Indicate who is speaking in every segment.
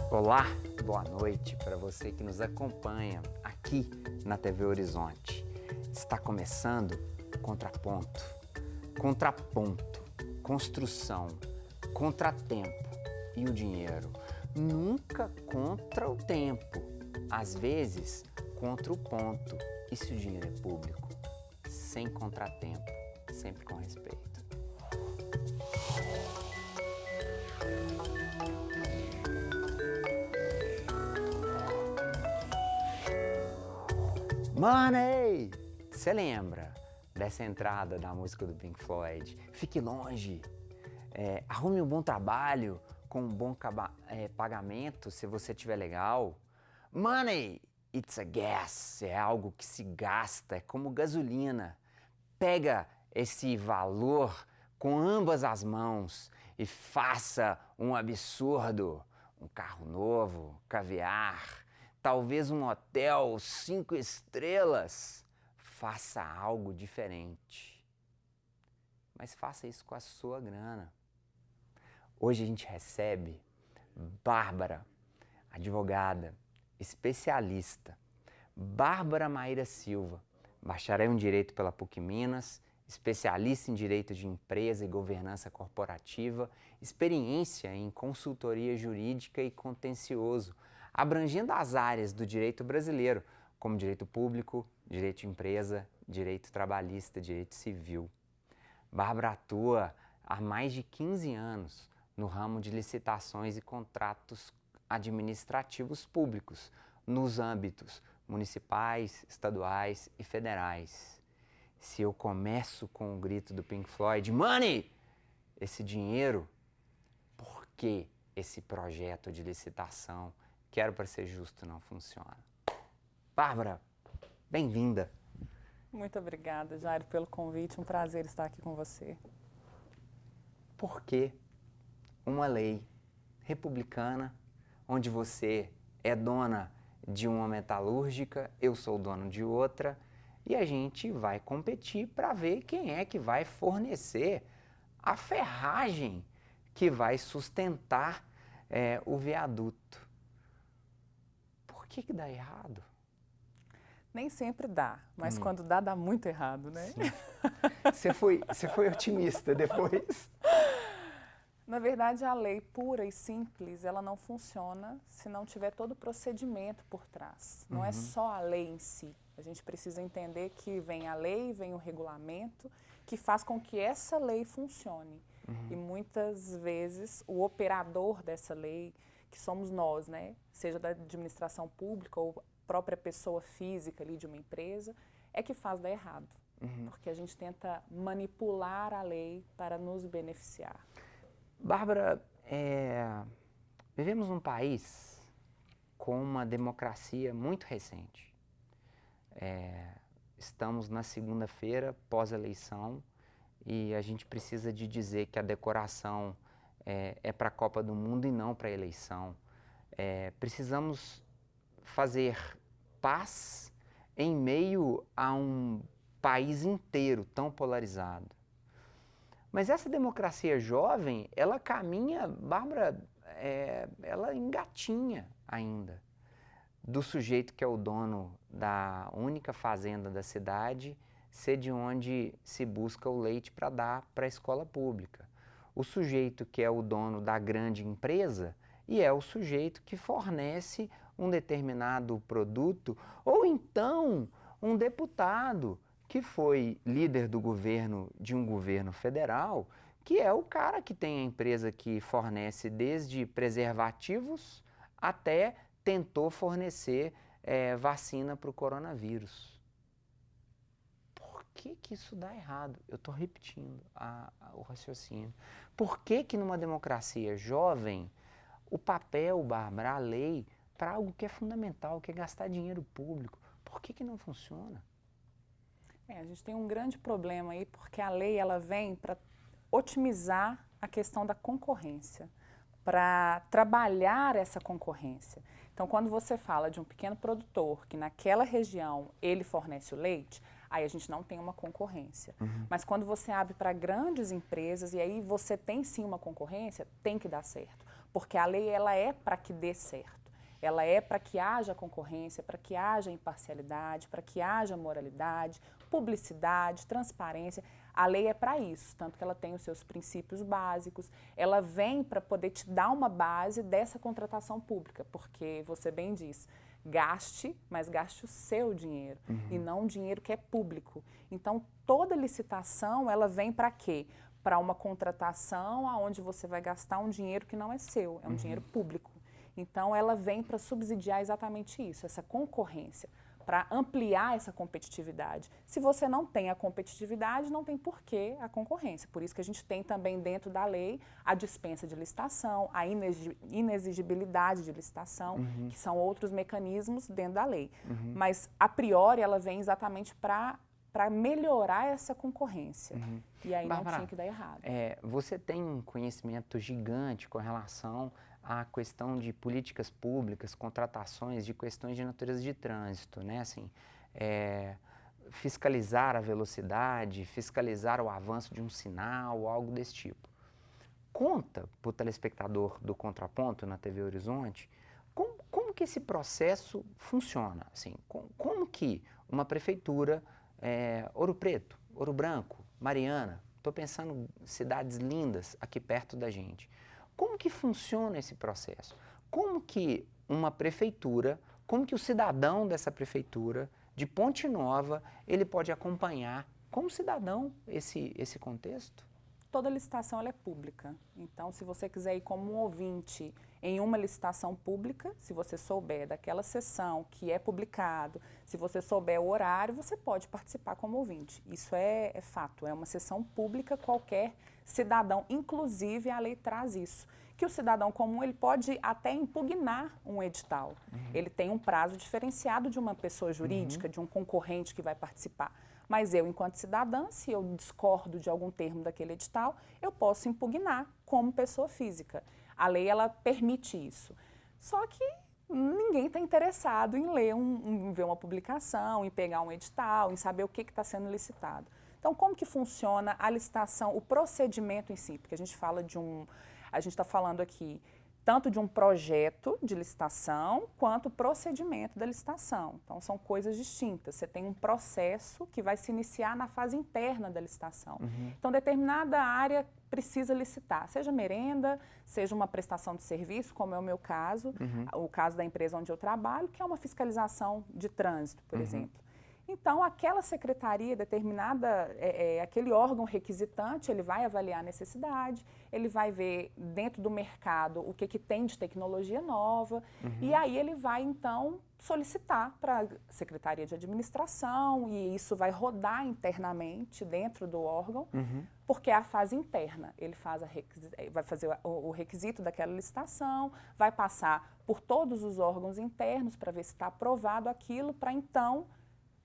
Speaker 1: Olá, boa noite para você que nos acompanha aqui na TV Horizonte. Está começando Contraponto. Contraponto, construção, contratempo e o dinheiro. Nunca contra o tempo, às vezes contra o ponto. E se o dinheiro é público? Sem contratempo, sempre com respeito. Money! Você lembra dessa entrada da música do Pink Floyd? Fique longe, arrume um bom trabalho com um bom pagamento se você tiver legal. Money, it's a gas, é algo que se gasta, é como gasolina. Pega esse valor com ambas as mãos e faça um absurdo, um carro novo, caviar, talvez um hotel 5 estrelas. Faça algo diferente. Mas faça isso com a sua grana. Hoje a gente recebe Bárbara, advogada, especialista. Bárbara Maíra Silva, bacharel em Direito pela PUC Minas, especialista em Direito de Empresa e Governança Corporativa, experiência em consultoria jurídica e contencioso, abrangendo as áreas do direito brasileiro, como direito público, direito de empresa, direito trabalhista, direito civil. Bárbara atua há mais de 15 anos no ramo de licitações e contratos administrativos públicos, nos âmbitos municipais, estaduais e federais. Se eu começo com o grito do Pink Floyd, Money! Esse dinheiro, por que esse projeto de licitação, quero para ser justo, não funciona? Bárbara, bem-vinda.
Speaker 2: Muito obrigada, Jairo, pelo convite. Um prazer estar aqui com você.
Speaker 1: Por que uma lei republicana, onde você é dona de uma metalúrgica, eu sou dono de outra, e a gente vai competir para ver quem é que vai fornecer a ferragem que vai sustentar o viaduto? Por que dá errado?
Speaker 2: Nem sempre dá, mas quando dá muito errado, né?
Speaker 1: Você foi otimista depois.
Speaker 2: Na verdade, a lei pura e simples, ela não funciona se não tiver todo o procedimento por trás. Não é só a lei em si. A gente precisa entender que vem a lei, vem o regulamento, que faz com que essa lei funcione. E muitas vezes o operador dessa lei, que somos nós, né? Seja da administração pública ou própria pessoa física ali de uma empresa, é que faz dar errado. Porque a gente tenta manipular a lei para nos beneficiar.
Speaker 1: Bárbara, vivemos num país com uma democracia muito recente. Estamos na segunda-feira, pós-eleição, e a gente precisa de dizer que a decoração é para a Copa do Mundo e não para a eleição. Precisamos fazer paz em meio a um país inteiro tão polarizado. Mas essa democracia jovem, ela caminha, Bárbara, ela engatinha ainda. Do sujeito que é o dono da única fazenda da cidade, ser de onde se busca o leite para dar para a escola pública. O sujeito que é o dono da grande empresa e é o sujeito que fornece um determinado produto, ou então um deputado que foi líder do governo de um governo federal, que é o cara que tem a empresa que fornece desde preservativos até tentou fornecer vacina para o coronavírus. Por que isso dá errado? Eu estou repetindo o raciocínio. Por que numa democracia jovem o papel, Bárbara, a lei, para algo que é fundamental, que é gastar dinheiro público, por que não funciona?
Speaker 2: A gente tem um grande problema aí, porque a lei ela vem para otimizar a questão da concorrência, para trabalhar essa concorrência. Então, quando você fala de um pequeno produtor que naquela região ele fornece o leite, aí a gente não tem uma concorrência. Mas quando você abre para grandes empresas, e aí você tem sim uma concorrência, tem que dar certo. porque a lei ela é para que dê certo. Ela é para que haja concorrência, para que haja imparcialidade, para que haja moralidade, publicidade, transparência. A lei é para isso, tanto que ela tem os seus princípios básicos, ela vem para poder te dar uma base dessa contratação pública, porque você bem diz, gaste, mas gaste o seu dinheiro e não o dinheiro que é público. Então, toda licitação, ela vem para quê? Para uma contratação onde você vai gastar um dinheiro que não é seu, é um dinheiro público. Então, ela vem para subsidiar exatamente isso, essa concorrência, para ampliar essa competitividade. Se você não tem a competitividade, não tem porquê a concorrência. Por isso que a gente tem também dentro da lei a dispensa de licitação, a inexigibilidade de licitação, que são outros mecanismos dentro da lei. Mas, a priori, ela vem exatamente para melhorar essa concorrência. E aí
Speaker 1: Bárbara,
Speaker 2: não tinha que dar errado.
Speaker 1: Você tem um conhecimento gigante com relação à questão de políticas públicas, contratações de questões de natureza de trânsito, né? Assim, fiscalizar a velocidade, fiscalizar o avanço de um sinal, algo desse tipo. Conta para o telespectador do Contraponto na TV Horizonte como que esse processo funciona, assim, como que uma prefeitura, Ouro Preto, Ouro Branco, Mariana, estou pensando em cidades lindas aqui perto da gente. Como que funciona esse processo? Como que uma prefeitura, como que o cidadão dessa prefeitura de Ponte Nova, ele pode acompanhar como cidadão esse contexto?
Speaker 2: Toda licitação ela é pública. Então, se você quiser ir como um ouvinte em uma licitação pública, se você souber daquela sessão que é publicado, se você souber o horário, você pode participar como ouvinte. Isso é fato, é uma sessão pública, qualquer cidadão, inclusive a lei traz isso, que o cidadão comum ele pode até impugnar um edital. Ele tem um prazo diferenciado de uma pessoa jurídica, de um concorrente que vai participar. Mas eu, enquanto cidadã, se eu discordo de algum termo daquele edital, eu posso impugnar como pessoa física. A lei, ela permite isso. Só que ninguém está interessado em ler, em ver uma publicação, em pegar um edital, em saber o que está sendo licitado. Então, como que funciona a licitação, o procedimento em si? Porque a gente fala a gente está falando aqui tanto de um projeto de licitação, quanto o procedimento da licitação. Então, são coisas distintas. Você tem um processo que vai se iniciar na fase interna da licitação. Então, determinada área precisa licitar, seja merenda, seja uma prestação de serviço, como é o meu caso, o caso da empresa onde eu trabalho, que é uma fiscalização de trânsito, por exemplo. Então, aquela secretaria determinada, aquele órgão requisitante, ele vai avaliar a necessidade, ele vai ver dentro do mercado o que tem de tecnologia nova, e aí ele vai, então, solicitar para a Secretaria de Administração, e isso vai rodar internamente dentro do órgão, porque é a fase interna. Ele vai fazer o requisito daquela licitação, vai passar por todos os órgãos internos para ver se está aprovado aquilo, para então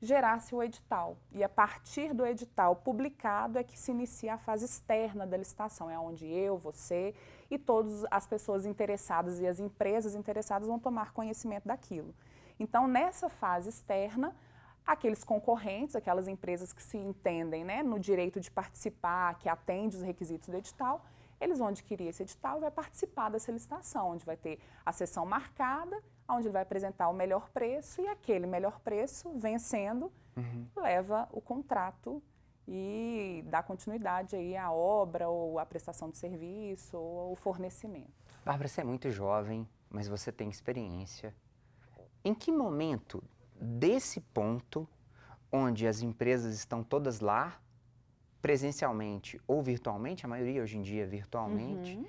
Speaker 2: gerasse o edital. E a partir do edital publicado é que se inicia a fase externa da licitação, é onde eu, você e todas as pessoas interessadas e as empresas interessadas vão tomar conhecimento daquilo. Então, nessa fase externa, aqueles concorrentes, aquelas empresas que se entendem, né, no direito de participar, que atendem os requisitos do edital, eles vão adquirir esse edital e vai participar dessa licitação, onde vai ter a sessão marcada, onde ele vai apresentar o melhor preço e aquele melhor preço, vencendo, leva o contrato e dá continuidade aí à obra ou à prestação de serviço ou ao fornecimento.
Speaker 1: Bárbara, você é muito jovem, mas você tem experiência. Em que momento desse ponto, onde as empresas estão todas lá, presencialmente ou virtualmente, a maioria hoje em dia virtualmente,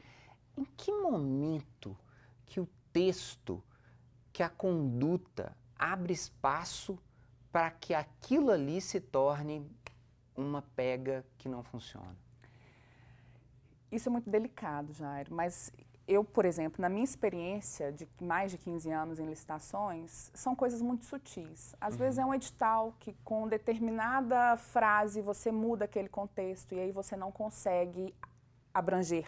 Speaker 1: em que momento que o texto, que a conduta abre espaço para que aquilo ali se torne uma pega que não funciona?
Speaker 2: Isso é muito delicado, Jairo, mas eu, por exemplo, na minha experiência de mais de 15 anos em licitações, são coisas muito sutis. Às vezes é um edital que com determinada frase você muda aquele contexto e aí você não consegue abranger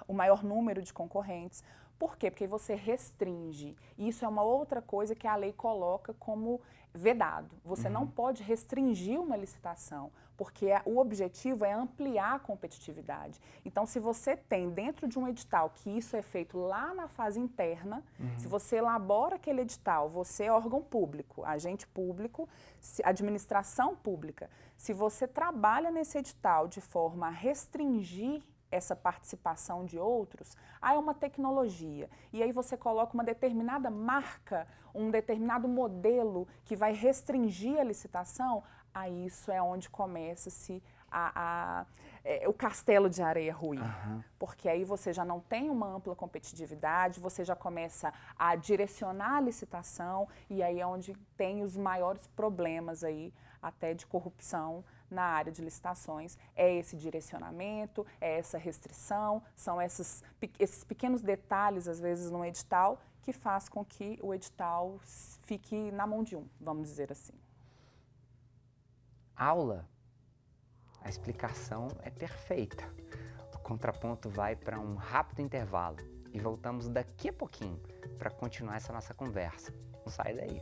Speaker 2: o maior número de concorrentes, Por quê? Porque você restringe. Isso é uma outra coisa que a lei coloca como vedado. Você não pode restringir uma licitação, porque o objetivo é ampliar a competitividade. Então, se você tem dentro de um edital que isso é feito lá na fase interna, se você elabora aquele edital, você é órgão público, agente público, administração pública, se você trabalha nesse edital de forma a restringir essa participação de outros, é uma tecnologia. E aí você coloca uma determinada marca, um determinado modelo que vai restringir a licitação, aí isso é onde começa-se o castelo de areia ruir. Porque aí você já não tem uma ampla competitividade, você já começa a direcionar a licitação e aí é onde tem os maiores problemas aí, até de corrupção na área de licitações, é esse direcionamento, é essa restrição, são esses pequenos detalhes, às vezes, no edital, que faz com que o edital fique na mão de um, vamos dizer assim.
Speaker 1: Aula, a explicação é perfeita. O contraponto vai para um rápido intervalo e voltamos daqui a pouquinho para continuar essa nossa conversa. Não sai daí.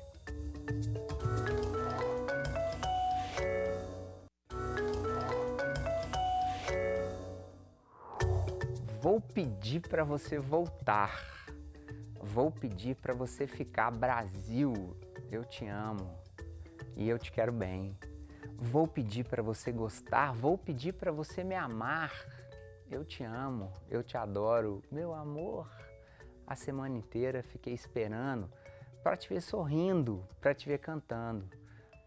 Speaker 1: Vou pedir para você voltar. Vou pedir para você ficar. Brasil, eu te amo e eu te quero bem. Vou pedir para você gostar, vou pedir para você me amar. Eu te amo, eu te adoro, meu amor. A semana inteira fiquei esperando para te ver sorrindo, para te ver cantando.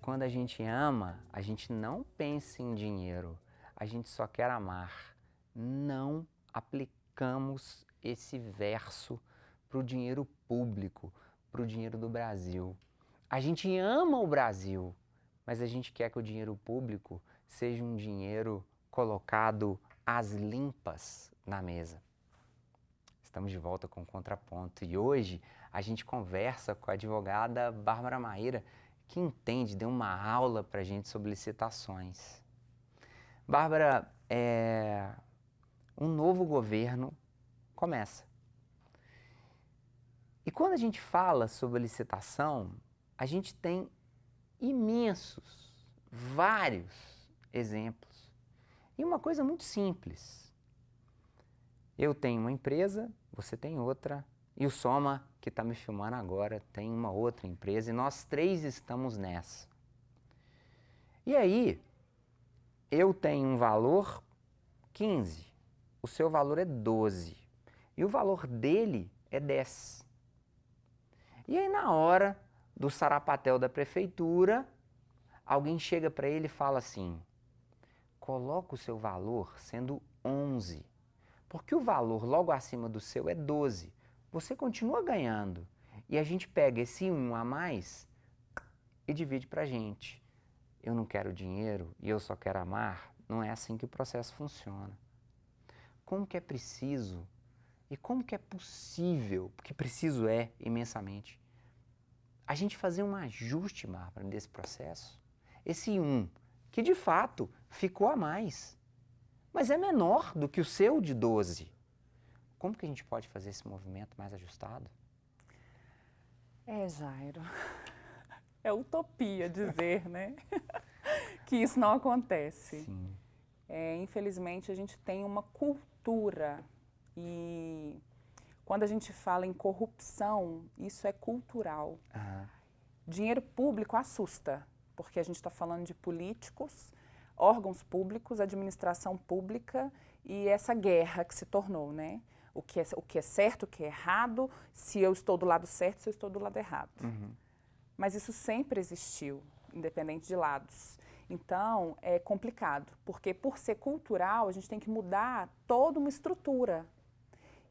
Speaker 1: Quando a gente ama, a gente não pensa em dinheiro, a gente só quer amar. Não aplicamos esse verso para o dinheiro público, para o dinheiro do Brasil. A gente ama o Brasil, mas a gente quer que o dinheiro público seja um dinheiro colocado às limpas na mesa. Estamos de volta com o Contraponto e hoje a gente conversa com a advogada Bárbara Maíra, que entende, deu uma aula para a gente sobre licitações. Bárbara, um novo governo começa. E quando a gente fala sobre licitação, a gente tem imensos, vários exemplos. E uma coisa muito simples. Eu tenho uma empresa, você tem outra, e o Soma, que está me filmando agora, tem uma outra empresa, e nós três estamos nessa. E aí, eu tenho um valor 15, o seu valor é 12, e o valor dele é 10. E aí, na hora do sarapatel da prefeitura, alguém chega para ele e fala assim: coloca o seu valor sendo 11, porque o valor logo acima do seu é 12. Você continua ganhando. E a gente pega esse 1 a mais e divide para a gente. Eu não quero dinheiro e eu só quero amar. Não é assim que o processo funciona. Como que é preciso e como que é possível, porque preciso é imensamente, a gente fazer um ajuste, Bárbara, desse processo? Esse 1, que de fato ficou a mais, mas é menor do que o seu de 12. Como que a gente pode fazer esse movimento mais ajustado?
Speaker 2: Jairo, é utopia dizer, né, que isso não acontece.
Speaker 1: Sim.
Speaker 2: Infelizmente, a gente tem uma cultura e quando a gente fala em corrupção, isso é cultural. Dinheiro público assusta, porque a gente está falando de políticos, órgãos públicos, administração pública e essa guerra que se tornou, né? O que é certo, o que é errado, se eu estou do lado certo, se eu estou do lado errado. Mas isso sempre existiu, independente de lados. Então, é complicado, porque por ser cultural, a gente tem que mudar toda uma estrutura.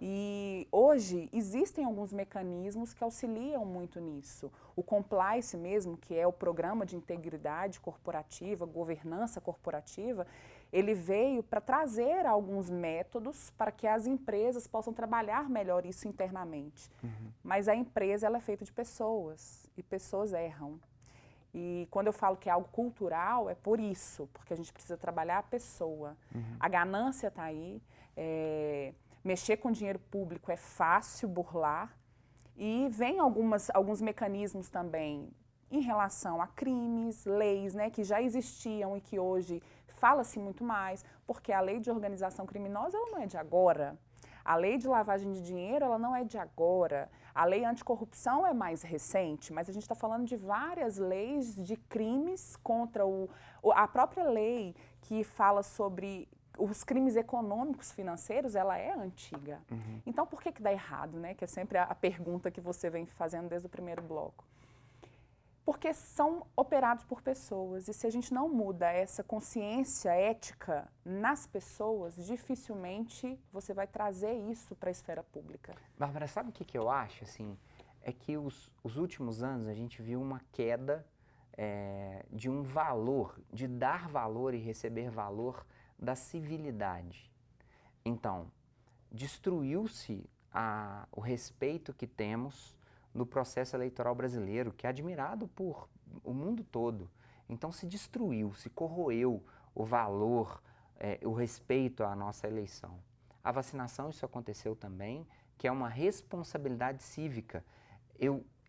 Speaker 2: E hoje existem alguns mecanismos que auxiliam muito nisso. O compliance mesmo, que é o programa de integridade corporativa, governança corporativa, ele veio para trazer alguns métodos para que as empresas possam trabalhar melhor isso internamente. Mas a empresa ela é feita de pessoas e pessoas erram. E quando eu falo que é algo cultural, é por isso, porque a gente precisa trabalhar a pessoa. A ganância está aí, mexer com dinheiro público é fácil burlar, e vem alguns mecanismos também em relação a crimes, leis, né, que já existiam e que hoje fala-se muito mais, porque a lei de organização criminosa ela não é de agora. A lei de lavagem de dinheiro ela não é de agora. A lei anticorrupção é mais recente, mas a gente está falando de várias leis de crimes contra a própria lei que fala sobre os crimes econômicos financeiros, ela é antiga.
Speaker 1: Uhum.
Speaker 2: Então, por que dá errado, né? Que é sempre a pergunta que você vem fazendo desde o primeiro bloco. Porque são operados por pessoas, e se a gente não muda essa consciência ética nas pessoas, dificilmente você vai trazer isso para a esfera pública.
Speaker 1: Bárbara, sabe o que eu acho? Assim, é que os últimos anos a gente viu uma queda de um valor, de dar valor e receber valor da civilidade. Então, destruiu-se o respeito que temos no processo eleitoral brasileiro, que é admirado por o mundo todo. Então se destruiu, se corroeu o valor, o respeito à nossa eleição. A vacinação, isso aconteceu também, que é uma responsabilidade cívica.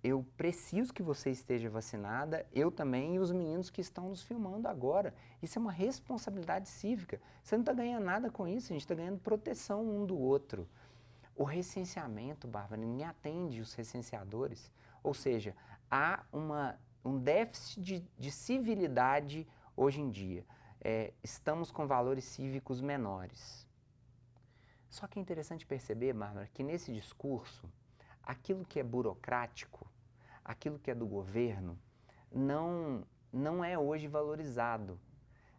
Speaker 1: Eu preciso que você esteja vacinada, eu também e os meninos que estão nos filmando agora. Isso é uma responsabilidade cívica. Você não está ganhando nada com isso, a gente está ganhando proteção um do outro. O recenseamento, Bárbara, ninguém atende os recenseadores, ou seja, há um déficit de civilidade hoje em dia. Estamos com valores cívicos menores. Só que é interessante perceber, Bárbara, que nesse discurso, aquilo que é burocrático, aquilo que é do governo, não é hoje valorizado.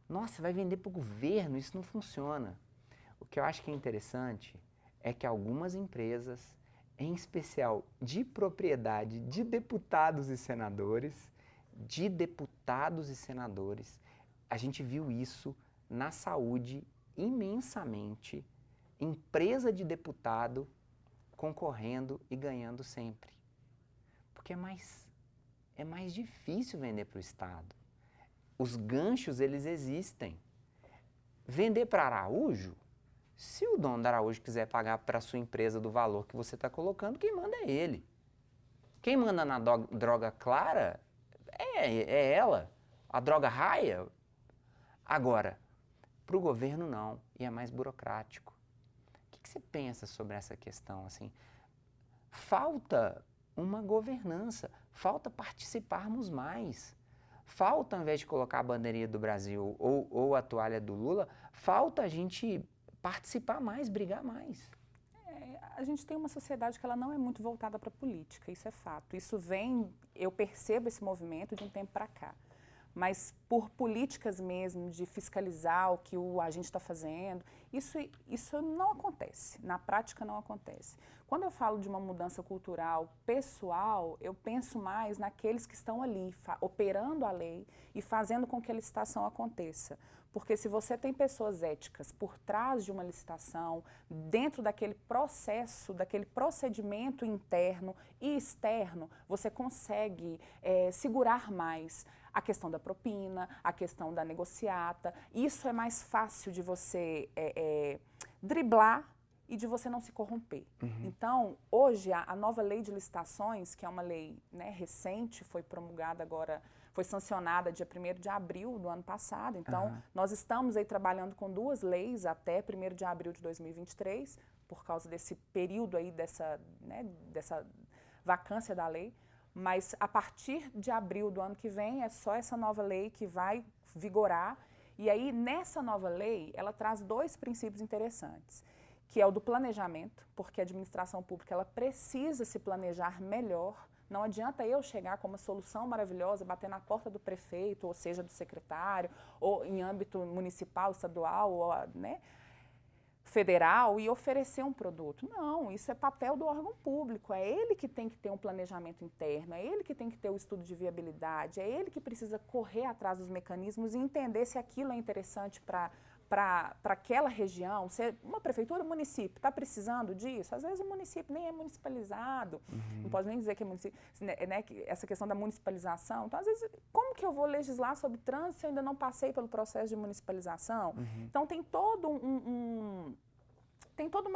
Speaker 1: Nossa, vai vender para o governo, isso não funciona. O que eu acho que é interessante é que algumas empresas, em especial de propriedade de deputados e senadores, a gente viu isso na saúde imensamente, empresa de deputado concorrendo e ganhando sempre. Porque é mais difícil vender para o Estado. Os ganchos, eles existem. Vender para Araújo, se o dono da Araújo quiser pagar para a sua empresa do valor que você está colocando, quem manda é ele. Quem manda na droga clara é ela. A droga raia. Agora, para o governo não, e é mais burocrático. O que você pensa sobre essa questão? Assim, falta uma governança, falta participarmos mais. Falta, ao invés de colocar a bandeirinha do Brasil ou a toalha do Lula, falta a gente participar mais, brigar mais.
Speaker 2: A gente tem uma sociedade que ela não é muito voltada para a política, isso é fato. Isso vem, eu percebo esse movimento de um tempo para cá. Mas por políticas mesmo de fiscalizar o que o agente está fazendo, isso não acontece, na prática não acontece. Quando eu falo de uma mudança cultural pessoal, eu penso mais naqueles que estão ali, operando a lei e fazendo com que a licitação aconteça. Porque se você tem pessoas éticas por trás de uma licitação, dentro daquele processo, daquele procedimento interno e externo, você consegue segurar mais a questão da propina, a questão da negociata. Isso é mais fácil de você driblar e de você não se corromper. Uhum. Então, hoje, a nova lei de licitações, que é uma lei, né, recente, foi promulgada agora, foi sancionada dia 1º de abril do ano passado. Então, nós estamos aí trabalhando com 2 leis até 1º de abril de 2023, por causa desse período aí, dessa vacância da lei. Mas a partir de abril do ano que vem é só essa nova lei que vai vigorar. E aí, nessa nova lei, ela traz 2 princípios interessantes, que é o do planejamento, porque a administração pública ela precisa se planejar melhor. Não adianta eu chegar com uma solução maravilhosa, bater na porta do prefeito, ou seja, do secretário, ou em âmbito municipal, estadual, ou, né, federal, e oferecer um produto. Não, isso é papel do órgão público, é ele que tem que ter um planejamento interno, é ele que tem que ter o estudo de viabilidade, é ele que precisa correr atrás dos mecanismos e entender se aquilo é interessante para aquela região. Se uma prefeitura, um município está precisando disso, às vezes o município nem é municipalizado, não pode nem dizer que é município, né, essa questão da municipalização. Então, às vezes, como que eu vou legislar sobre trânsito se eu ainda não passei pelo processo de municipalização? Então, tem todo tem todo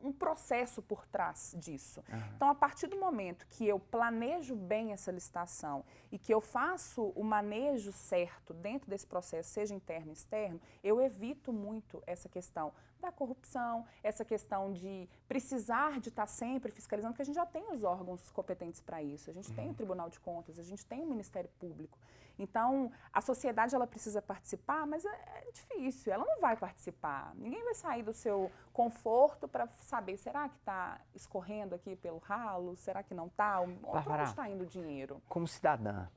Speaker 2: um processo por trás disso. Então, a partir do momento que eu planejo bem essa licitação e que eu faço o manejo certo dentro desse processo, seja interno ou externo, eu evito muito essa questão da corrupção, essa questão de precisar de estar sempre fiscalizando, porque a gente já tem os órgãos competentes para isso. A gente tem o Tribunal de Contas, a gente tem o Ministério Público. Então, a sociedade ela precisa participar, mas é difícil, ela não vai participar. Ninguém vai sair do seu conforto para saber, será que está escorrendo aqui pelo ralo? Será que não está? Para onde está indo o dinheiro?
Speaker 1: Como cidadã,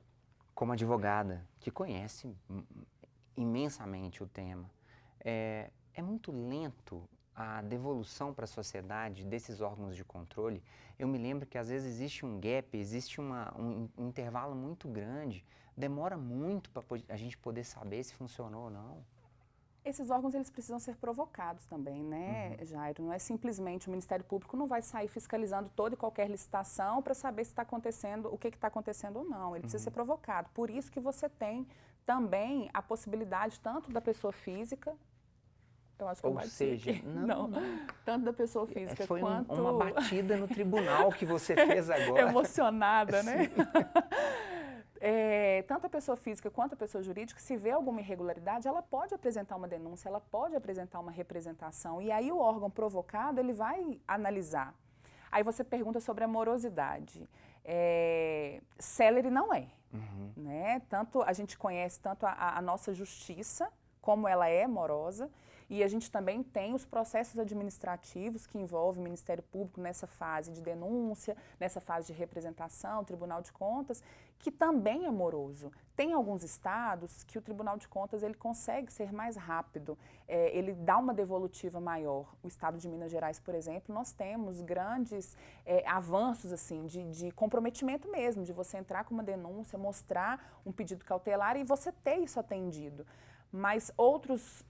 Speaker 1: como advogada, que conhece imensamente o tema, é muito lento a devolução para a sociedade desses órgãos de controle. Eu me lembro que às vezes existe um gap, existe um intervalo muito grande, demora muito para a gente poder saber se funcionou ou não.
Speaker 2: Esses órgãos eles precisam ser provocados também, né, Jairo? Não é simplesmente o Ministério Público não vai sair fiscalizando toda e qualquer licitação para saber se está acontecendo, o que está acontecendo ou não. Ele precisa ser provocado. Por isso que você tem também a possibilidade tanto da pessoa física, eu acho que
Speaker 1: ou seja, não.
Speaker 2: Tanto da pessoa física
Speaker 1: foi
Speaker 2: quanto...
Speaker 1: uma batida no tribunal que você fez agora.
Speaker 2: Emocionada, né? Tanto a pessoa física quanto a pessoa jurídica, se vê alguma irregularidade, ela pode apresentar uma denúncia, ela pode apresentar uma representação. E aí o órgão provocado, ele vai analisar. Aí você pergunta sobre a morosidade. Célere não é. Né? Tanto a gente conhece tanto a nossa justiça, como ela é morosa, e a gente também tem os processos administrativos que envolvem o Ministério Público nessa fase de denúncia, nessa fase de representação, Tribunal de Contas, que também é moroso. Tem alguns estados que o Tribunal de Contas ele consegue ser mais rápido, ele dá uma devolutiva maior. O estado de Minas Gerais, por exemplo, nós temos grandes avanços assim, de comprometimento mesmo, de você entrar com uma denúncia, mostrar um pedido cautelar e você ter isso atendido. Mas outros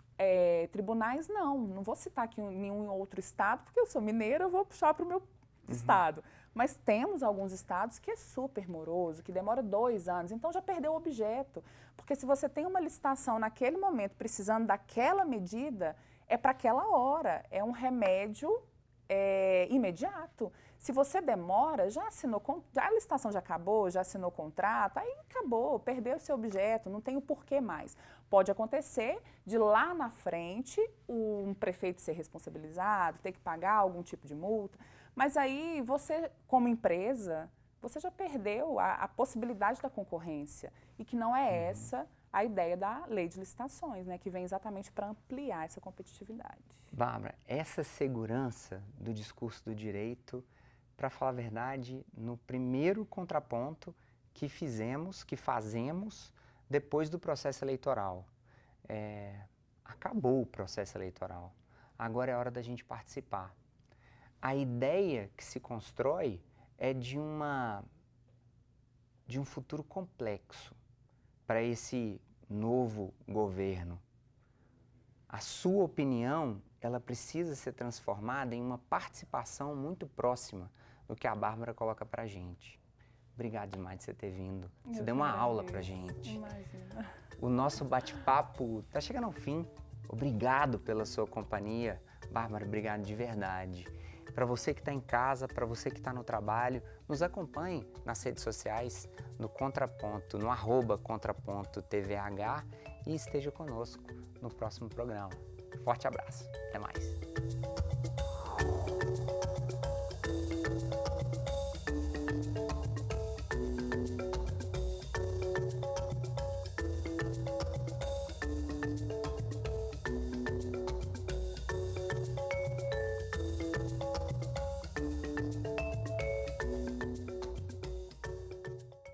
Speaker 2: tribunais, não vou citar aqui nenhum outro estado, porque eu sou mineira, eu vou puxar para o meu estado. Mas temos alguns estados que é super moroso, que demora 2 anos, então já perdeu o objeto. Porque se você tem uma licitação naquele momento, precisando daquela medida, é para aquela hora, é um remédio imediato. Se você demora, já assinou, a licitação já acabou, já assinou o contrato, aí acabou, perdeu o seu objeto, não tem o porquê mais. Pode acontecer de lá na frente um prefeito ser responsabilizado, ter que pagar algum tipo de multa, mas aí você, como empresa, você já perdeu a possibilidade da concorrência e que não é essa a ideia da lei de licitações, né, que vem exatamente para ampliar essa competitividade.
Speaker 1: Bárbara, essa segurança do discurso do direito, para falar a verdade, no primeiro contraponto que fazemos depois do processo eleitoral. Acabou o processo eleitoral, agora é hora da gente participar. A ideia que se constrói é de um futuro complexo para esse novo governo. A sua opinião, ela precisa ser transformada em uma participação muito próxima do que a Bárbara coloca para a gente. Obrigado demais de você ter vindo. Você deu uma aula para a gente.
Speaker 2: Imagina.
Speaker 1: O nosso bate-papo está chegando ao fim. Obrigado pela sua companhia. Bárbara, obrigado de verdade. Para você que está em casa, para você que está no trabalho, nos acompanhe nas redes sociais, no Contraponto, no @contraponto_tvh e esteja conosco no próximo programa. Forte abraço. Até mais.